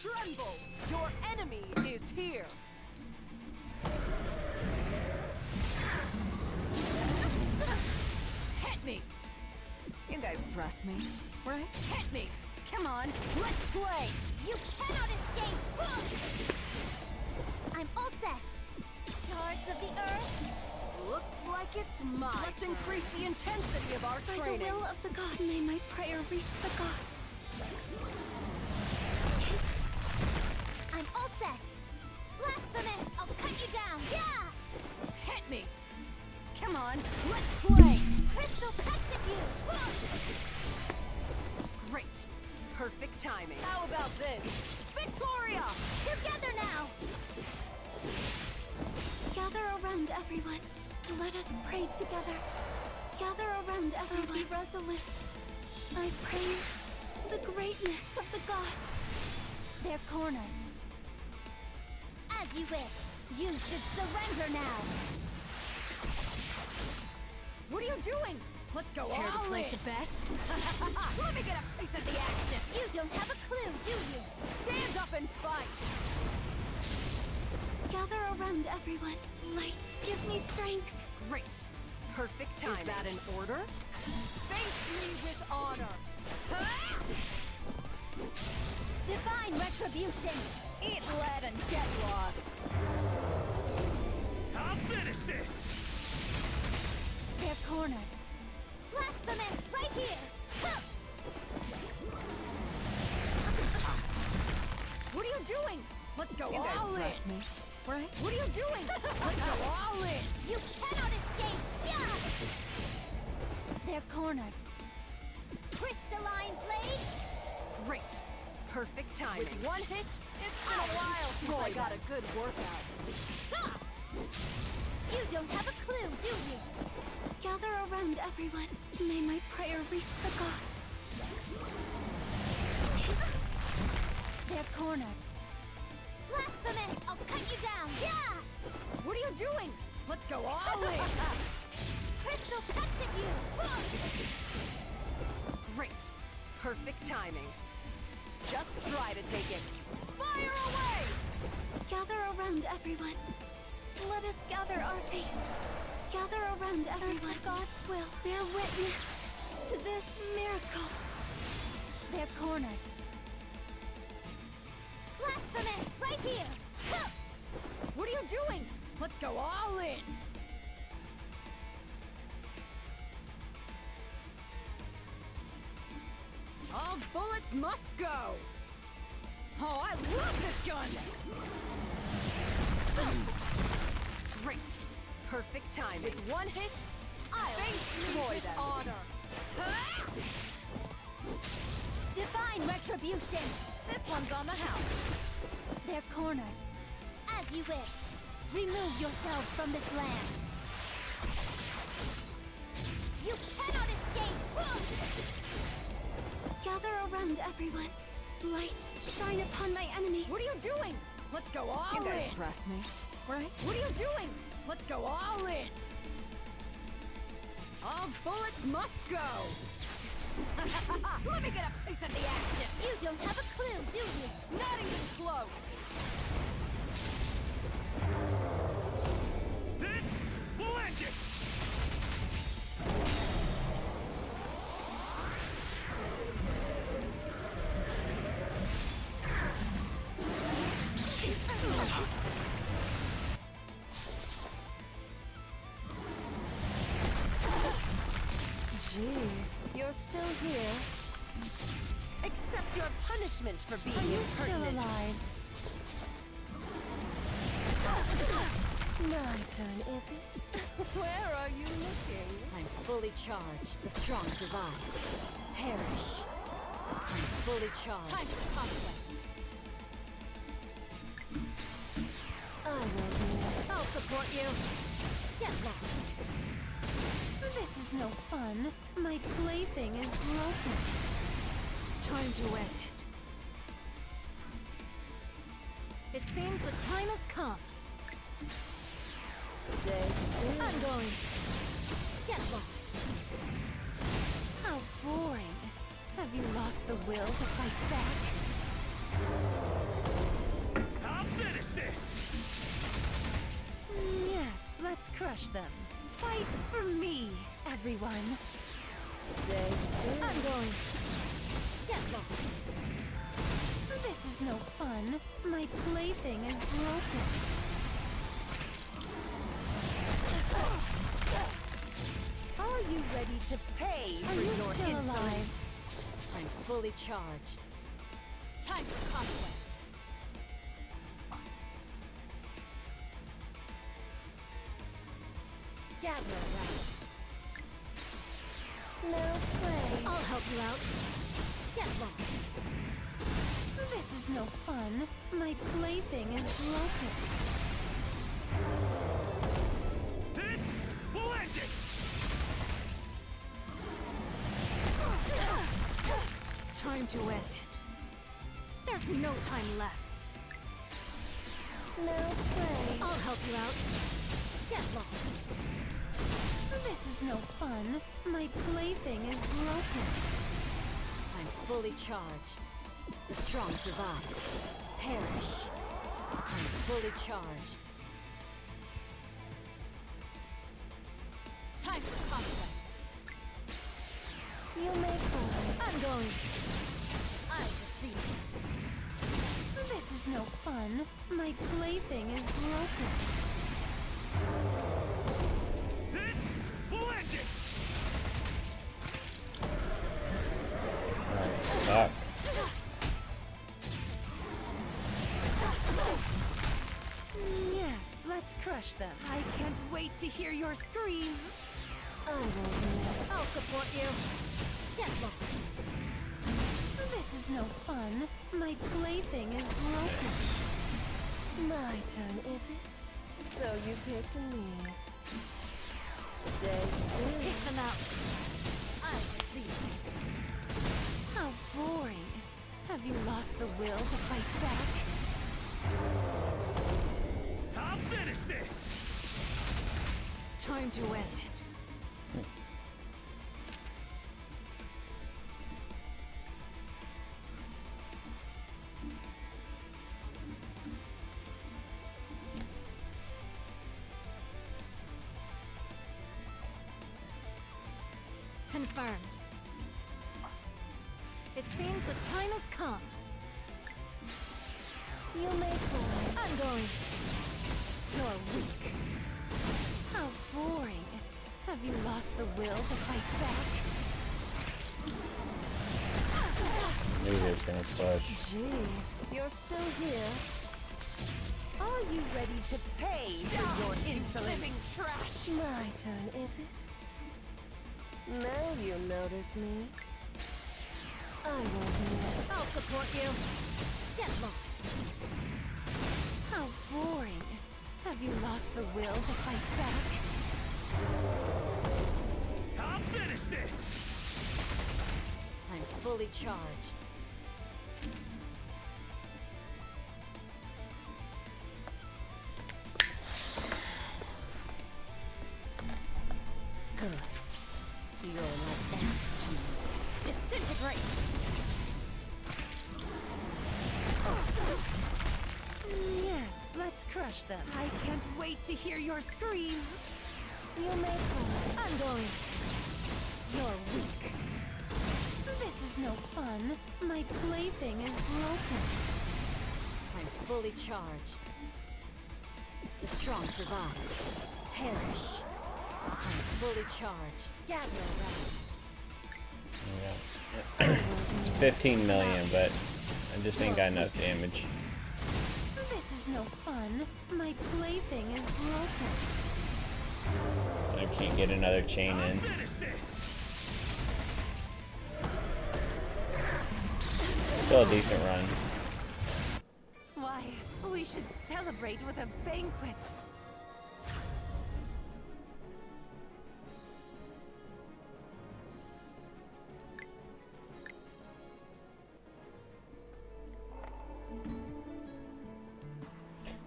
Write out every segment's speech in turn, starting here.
Tremble! Your enemy is here! Hit me! You guys trust me, right? Hit me! Come on, let's play! You cannot escape! I'm all set! Shards of the earth! Looks like it's mine. Let's increase the intensity of our training. By the will of the god, may my prayer reach the gods. I'm all set! Blasphemous! I'll cut you down! Yeah! Hit me! Come on, let's play! Crystal cuts at you! Great! Perfect timing. How about this? Victoria! Together now! Gather around, everyone. Let us pray together. Gather around, everyone. Be resolute. I praise the greatness of the gods. They're cornered. As you wish. You should surrender now. What are you doing? Let's go Care to all place in. a bet? Let me get a piece of the action. You don't have a clue, do you? Stand up and fight. Gather around, everyone. Light, give me strength. Great. Perfect timing. Is that an order? Face me with honor. Divine retribution. Eat lead and get lost. I'll finish this! They're cornered. Blasphemous, right here! Help! What are you doing? Let's go You guys all in. trust Me, right? What are you doing? Let's go all in. You cannot escape! Yeah! They're cornered. Crystalline blade! Great. Perfect timing. With one hit, it's been a while since I got a good workout. Ha! You don't have a clue, do you? Gather around, everyone. May my prayer reach the gods. They're cornered. Blasphemous! I'll cut you down! Yeah! What are you doing? Let's go all in. Crystal cuts at you! Great. Perfect timing. Just try to take it. Fire away! Gather around, everyone. Let us gather our faith. Gather around, everyone. God's will bear witness to this miracle. They're cornered. Blasphemous! Right here! Help! What are you doing? Let's go all in. All bullets must go. Oh, I love this gun. Great. Perfect timing. With one hit, I'll destroy them. Honor. Divine retribution! This one's on the house. They're cornered. As you wish. Remove yourselves from this land. You cannot escape! Gather around, everyone. Light, shine upon my enemies. What are you doing? Let's go all in. You guys trust me, right? What are you doing? Let's go all in. All bullets must go. Let me get a piece of the action. You don't have a clue, do you? Not even close. This will end it! Jeez, you're still here. Accept your punishment for being impertinent. still alive? My turn, is it? Where are you looking? I'm fully charged. The strong survive. Perish. I'm fully charged. Time for conquest. I will do this. I'll support you. Get lost. This is no fun. My plaything is broken. Time to end it. It seems the time has come. Stay still. I'm going. Get lost. How boring. Have you lost the will to fight back? crush them. Fight for me, everyone. Stay still. I'm going. Get lost. This is no fun. My plaything is broken. Are you ready to pay for your still insolence? alive? I'm fully charged. Time for conquest. Gather around. Now play. I'll help you out. Get lost. This is no fun. My plaything is broken. This will end it! Time to end it. There's no time left. Now play. I'll help you out. Get lost. This is no fun. My plaything is broken. I'm fully charged. The strong survive. Perish. I'm fully charged. Time for conquest. You may call. I'm going. I receive. This is no fun. My plaything is broken. This will end it! Alright, stop. Yes, let's crush them. I can't wait to hear your screams. I won't miss. I'll support you. Get lost. This is no fun. My plaything is broken. My turn, is it? So you picked me. Stay still. Take them out. I receive. How boring. Have you lost the will to fight back? I'll finish this! Time to end it. Confirmed. It seems the time has come. You may call. I'm going. You're weak. How boring. Have you lost the will to fight back? Knew he was gonna push. Jeez, you're still here. Are you ready to pay for your insolence? Trash. My turn, is it? Now you notice me. I won't miss. I'll support you. Get lost. How boring. Have you lost the will to fight back? I'll finish this! I'm fully charged. Good. You're like ants to me. Disintegrate! Yes, let's crush them. I can't wait to hear your screams. You may call. I'm going. You're weak. This is no fun. My plaything is broken. I'm fully charged. The strong survive. Perish. I'm fully charged. Gather around. Yeah. It's 15 million, but I just ain't got enough damage. This is no fun. My plaything is broken. I can't get another chain in. Finish this! Still a decent run. Why, we should celebrate with a banquet.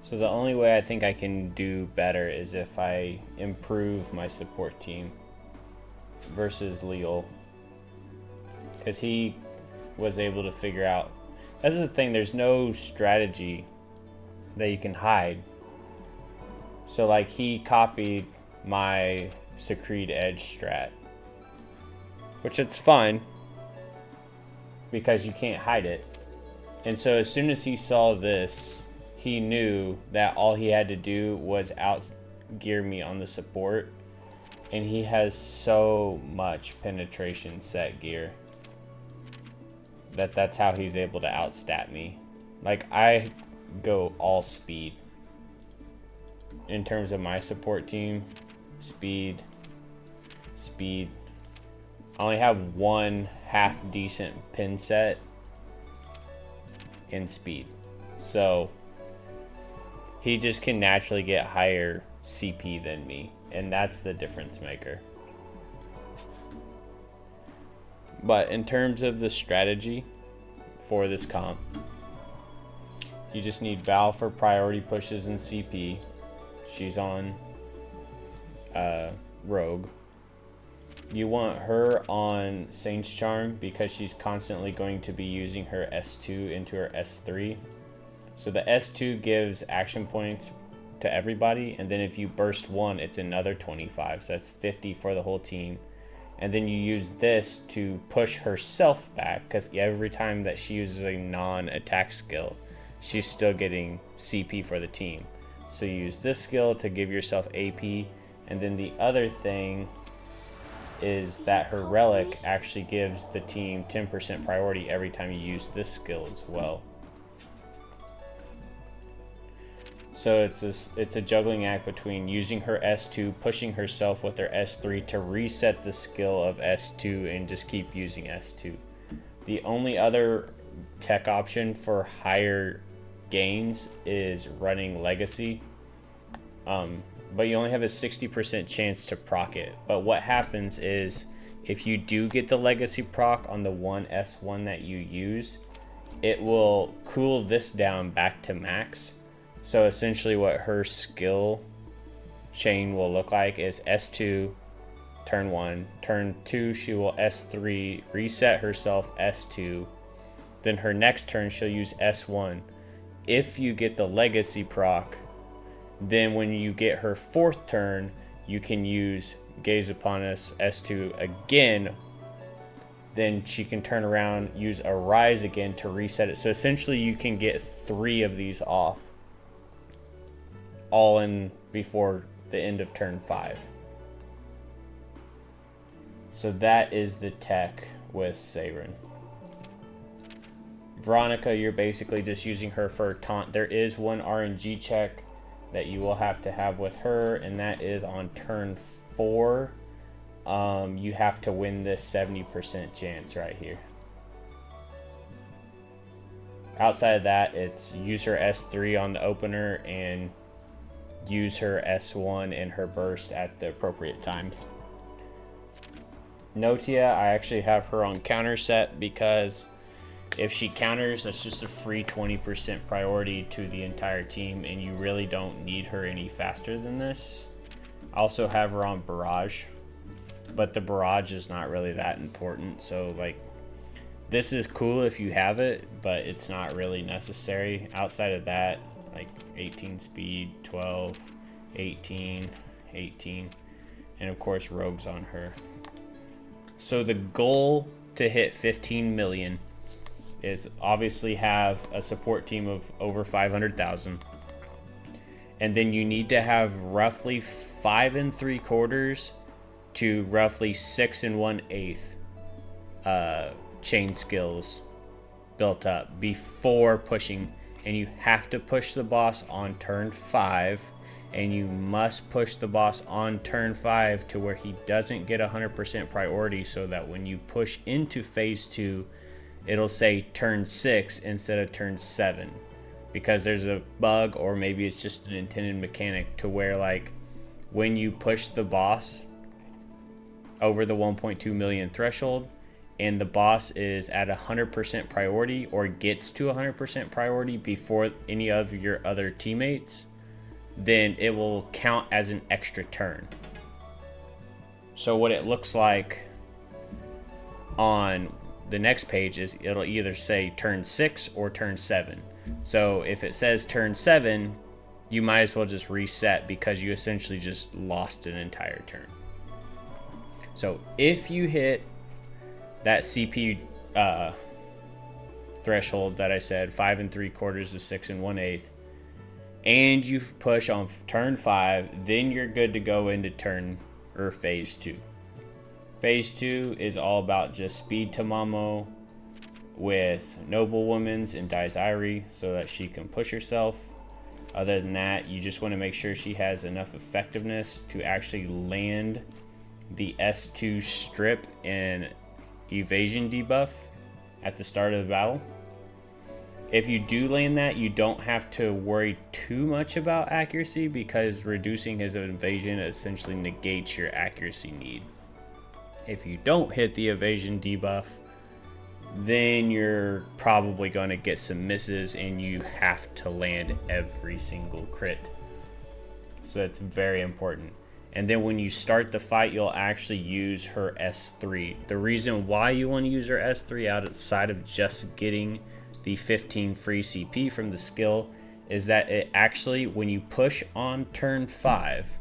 So the only way I think I can do better is if I improve my support team versus Leal. Because he was able to figure out... That's the thing, there's no strategy that you can hide. So like he copied my Secrete Edge strat. Which it's fine, because you can't hide it. And so as soon as he saw this, he knew that all he had to do was out-gear me on the support. And he has so much penetration set gear that's how he's able to outstat me. Like, I go all speed in terms of my support team. Speed. I only have one half decent pin set in speed. So he just can naturally get higher CP than me. And that's the difference maker. But in terms of the strategy for this comp, you just need Val for priority pushes and CP. She's on Rogue. You want her on Saint's Charm because she's constantly going to be using her S2 into her S3. So the S2 gives action points to everybody, and then if you burst one, it's another 25, so that's 50 for the whole team. And then you use this to push herself back, because every time that she uses a non-attack skill, she's still getting CP for the team. So you use this skill to give yourself AP, and then the other thing is that her relic actually gives the team 10% priority every time you use this skill as well. So it's a juggling act between using her S2, pushing herself with her S3 to reset the skill of S2 and just keep using S2. The only other tech option for higher gains is running Legacy. But you only have a 60% chance to proc it. But what happens is if you do get the Legacy proc on the one S1 that you use, it will cool this down back to max. So essentially what her skill chain will look like is S2, turn 1, turn 2 she will S3, reset herself S2, then her next turn she'll use S1. If you get the Legacy proc, then when you get her fourth turn, you can use Gaze Upon Us S2 again. Then she can turn around, use Arise again to reset it. So essentially you can get 3 of these off, all in before the end of turn 5. So that is the tech with Saeran. Veronica, you're basically just using her for taunt. There is one RNG check that you will have to have with her, and that is on turn 4. You have to win this 70% chance right here. Outside of that, it's use her S3 on the opener and use her S1 and her burst at the appropriate times. Notia, I actually have her on counter set because if she counters, that's just a free 20% priority to the entire team, and you really don't need her any faster than this. I also have her on Barrage, but the Barrage is not really that important. So like, this is cool if you have it, but it's not really necessary. Outside of that, like 18 speed, 12, 18, 18, and of course Rogue's on her. So the goal to hit 15 million is obviously have a support team of over 500,000, and then you need to have roughly 5 3/4 to roughly 6 1/8 chain skills built up before pushing. And you have to push the boss on turn 5, and you must push the boss on turn 5 to where he doesn't get 100% priority, so that when you push into phase 2, it'll say turn 6 instead of turn 7, because there's a bug, or maybe it's just an intended mechanic to where, like, when you push the boss over the 1.2 million threshold and the boss is at 100% priority or gets to 100% priority before any of your other teammates, then it will count as an extra turn. So what it looks like on the next page is it'll either say turn 6 or turn 7. So if it says turn 7, you might as well just reset because you essentially just lost an entire turn. So if you hit that CP threshold that I said, 5 3/4 to 6 1/8, and you push on turn 5, then you're good to go into phase 2. Phase 2 is all about just speed Tamamo with Noblewoman's and Daizari so that she can push herself. Other than that, you just want to make sure she has enough effectiveness to actually land the S2 strip and evasion debuff at the start of the battle. If you do land that, you don't have to worry too much about accuracy because reducing his evasion essentially negates your accuracy need. If you don't hit the evasion debuff, then you're probably going to get some misses and you have to land every single crit. So it's very important. And then when you start the fight, you'll actually use her S3. The reason why you want to use her S3 outside of just getting the 15 free CP from the skill is that it actually, when you push on turn 5,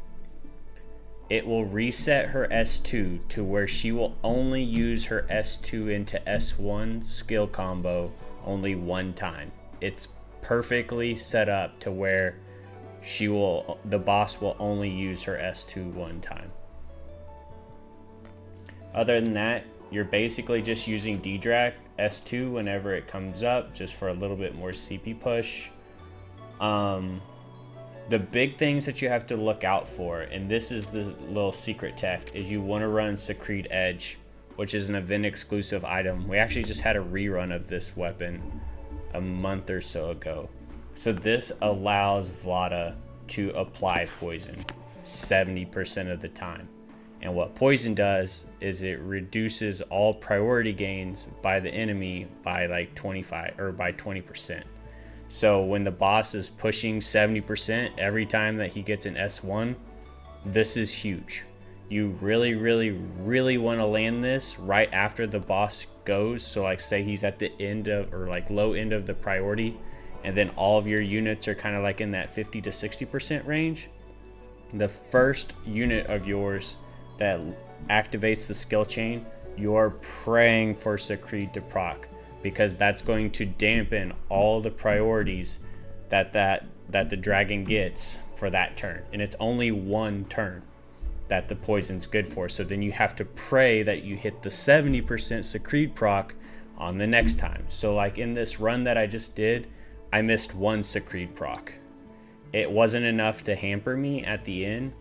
it will reset her S2 to where she will only use her S2 into S1 skill combo only one time. It's perfectly set up to where the boss will only use her S2 one time. Other than that, you're basically just using D-Drag S2 whenever it comes up, just for a little bit more CP push. The big things that you have to look out for, and this is the little secret tech, is you want to run Secrete Edge, which is an event exclusive item. We actually just had a rerun of this weapon a month or so ago. So this allows Vlada to apply poison 70% of the time. And what poison does is it reduces all priority gains by the enemy by like 25 or by 20%. So when the boss is pushing 70% every time that he gets an S1, this is huge. You really, really, really want to land this right after the boss goes. So like say he's at the end of, or like low end of the priority, and then all of your units are kind of like in that 50 to 60% range. The first unit of yours that activates the skill chain, you're praying for Secrete to proc, because that's going to dampen all the priorities that the dragon gets for that turn. And it's only one turn that the poison's good for. So then you have to pray that you hit the 70% Secrete proc on the next time. So like in this run that I just did, I missed one Secrete proc. It wasn't enough to hamper me at the end,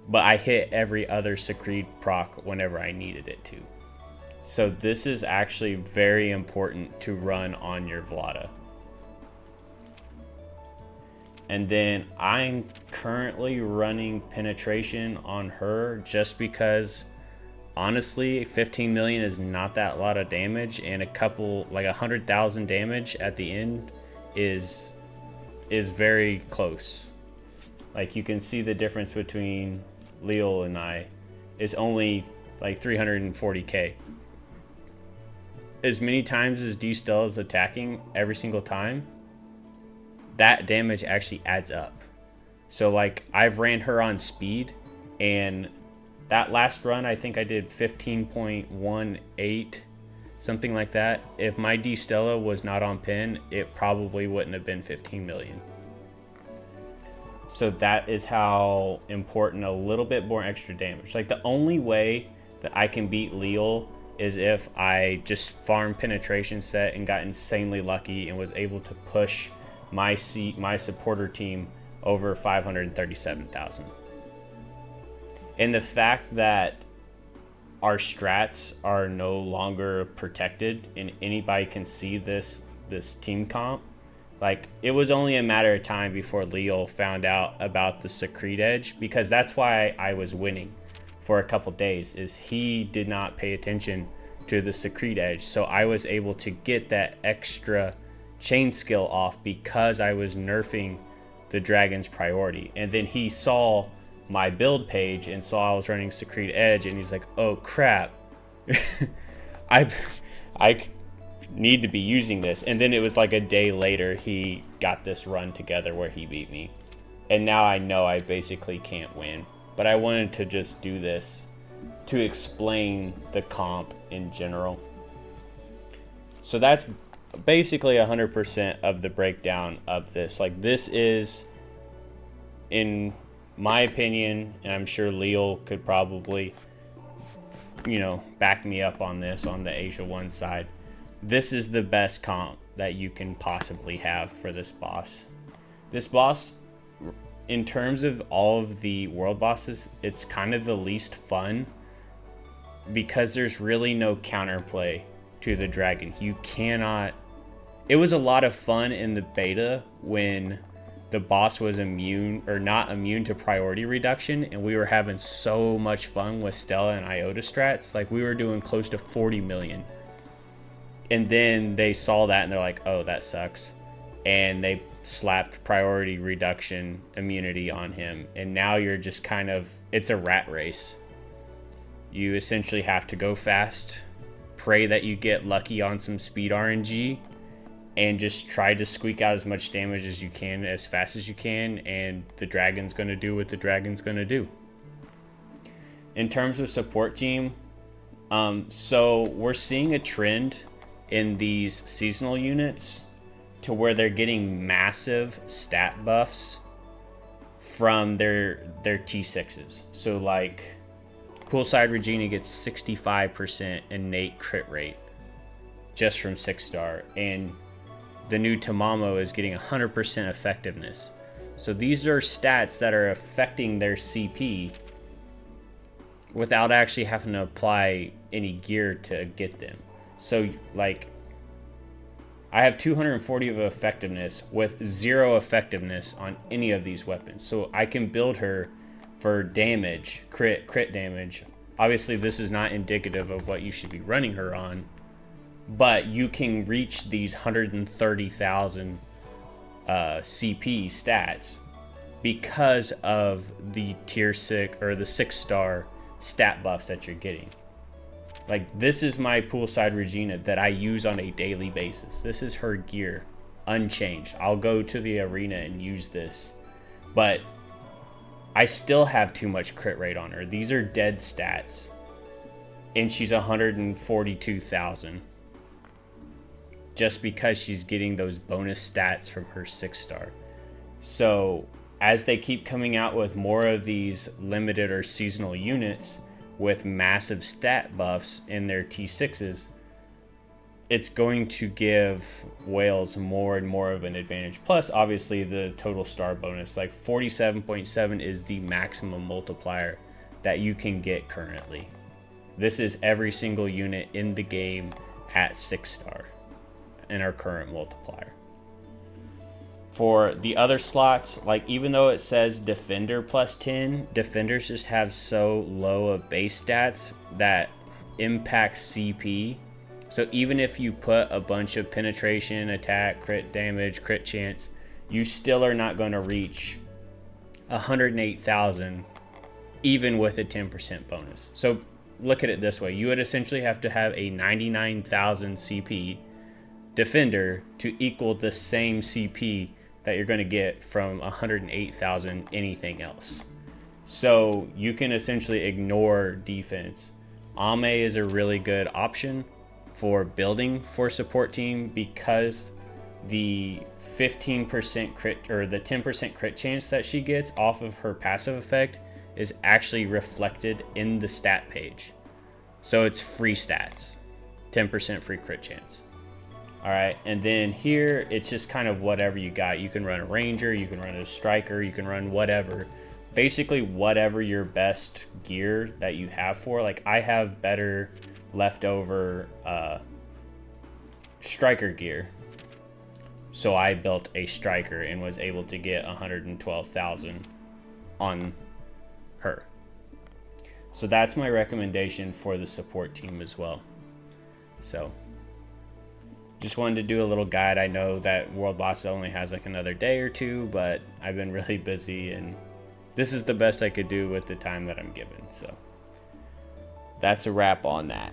but I hit every other Secrete proc whenever I needed it to. So this is actually very important to run on your Vlada. And then I'm currently running penetration on her just because honestly 15 million is not that lot of damage, and a couple like 100,000 damage at the end is very close. Like you can see the difference between Leo and I is only like 340k. As many times as D Stella is attacking every single time, that damage actually adds up. So like I've ran her on speed, and that last run I think I did 15.18, something like that. If my D Stella was not on pin, it probably wouldn't have been 15 million. So that is how important a little bit more extra damage. Like the only way that I can beat Leo is if I just farmed penetration set and got insanely lucky and was able to push my supporter team over 537,000. And the fact that our strats are no longer protected and anybody can see this team comp, like it was only a matter of time before Leo found out about the Secrete Edge, because that's why I was winning for a couple days, is he did not pay attention to the Secrete Edge. So I was able to get that extra chain skill off because I was nerfing the dragon's priority. And then he saw my build page and saw I was running Secrete Edge, and he's like, oh crap, I need to be using this. And then it was like a day later he got this run together where he beat me. And now I know I basically can't win. But I wanted to just do this to explain the comp in general. So that's basically 100% of the breakdown of this. Like, this is, in my opinion, and I'm sure Leal could probably, you know, back me up on this on the Asia 1 side. This is the best comp that you can possibly have for this boss. This boss, in terms of all of the world bosses, it's kind of the least fun because there's really no counterplay to the dragon. You cannot... It was a lot of fun in the beta when the boss was immune or not immune to priority reduction, and we were having so much fun with Stella and Iota strats. Like, we were doing close to 40 million. And then they saw that and they're like, oh, that sucks. And they slapped priority reduction immunity on him. And now you're just kind of, it's a rat race. You essentially have to go fast, pray that you get lucky on some speed RNG, and just try to squeak out as much damage as you can as fast as you can, and the dragon's going to do what the dragon's going to do. In terms of support team, so we're seeing a trend in these seasonal units to where they're getting massive stat buffs from their T6s. So like Poolside Regina gets 65% innate crit rate just from 6-star, and the new Tamamo is getting 100% effectiveness. So these are stats that are affecting their CP without actually having to apply any gear to get them. So like, I have 240 of effectiveness with 0 effectiveness on any of these weapons. So I can build her for damage, crit damage. Obviously this is not indicative of what you should be running her on, but you can reach these 130,000 CP stats because of the tier 6 or the 6-star stat buffs that you're getting. Like, this is my Poolside Regina that I use on a daily basis. This is her gear, unchanged. I'll go to the arena and use this, but I still have too much crit rate on her. These are dead stats, and she's 142,000 just because she's getting those bonus stats from her 6-star. So as they keep coming out with more of these limited or seasonal units with massive stat buffs in their T6s, it's going to give whales more and more of an advantage. Plus, obviously, the total star bonus, like 47.7 is the maximum multiplier that you can get currently. This is every single unit in the game at 6-star in our current multiplier. For the other slots, like, even though it says defender plus 10, defenders just have so low of base stats that impact CP. So even if you put a bunch of penetration, attack, crit damage, crit chance, you still are not going to reach 108,000 even with a 10% bonus. So look at it this way. You would essentially have to have a 99,000 CP defender to equal the same CP that you're going to get from 108,000 anything else. So you can essentially ignore defense. Ame is a really good option for building for support team because the 15% crit or the 10% crit chance that she gets off of her passive effect is actually reflected in the stat page. So it's free stats, 10% free crit chance. All right, and then here it's just kind of whatever you got. You can run a ranger, you can run a striker, you can run whatever. Basically whatever your best gear that you have for. Like, I have better leftover striker gear. So I built a striker and was able to get 112,000 on her. So that's my recommendation for the support team as well. So just wanted to do a little guide. I know that World Boss only has like another day or two, but I've been really busy and this is the best I could do with the time that I'm given. So that's a wrap on that.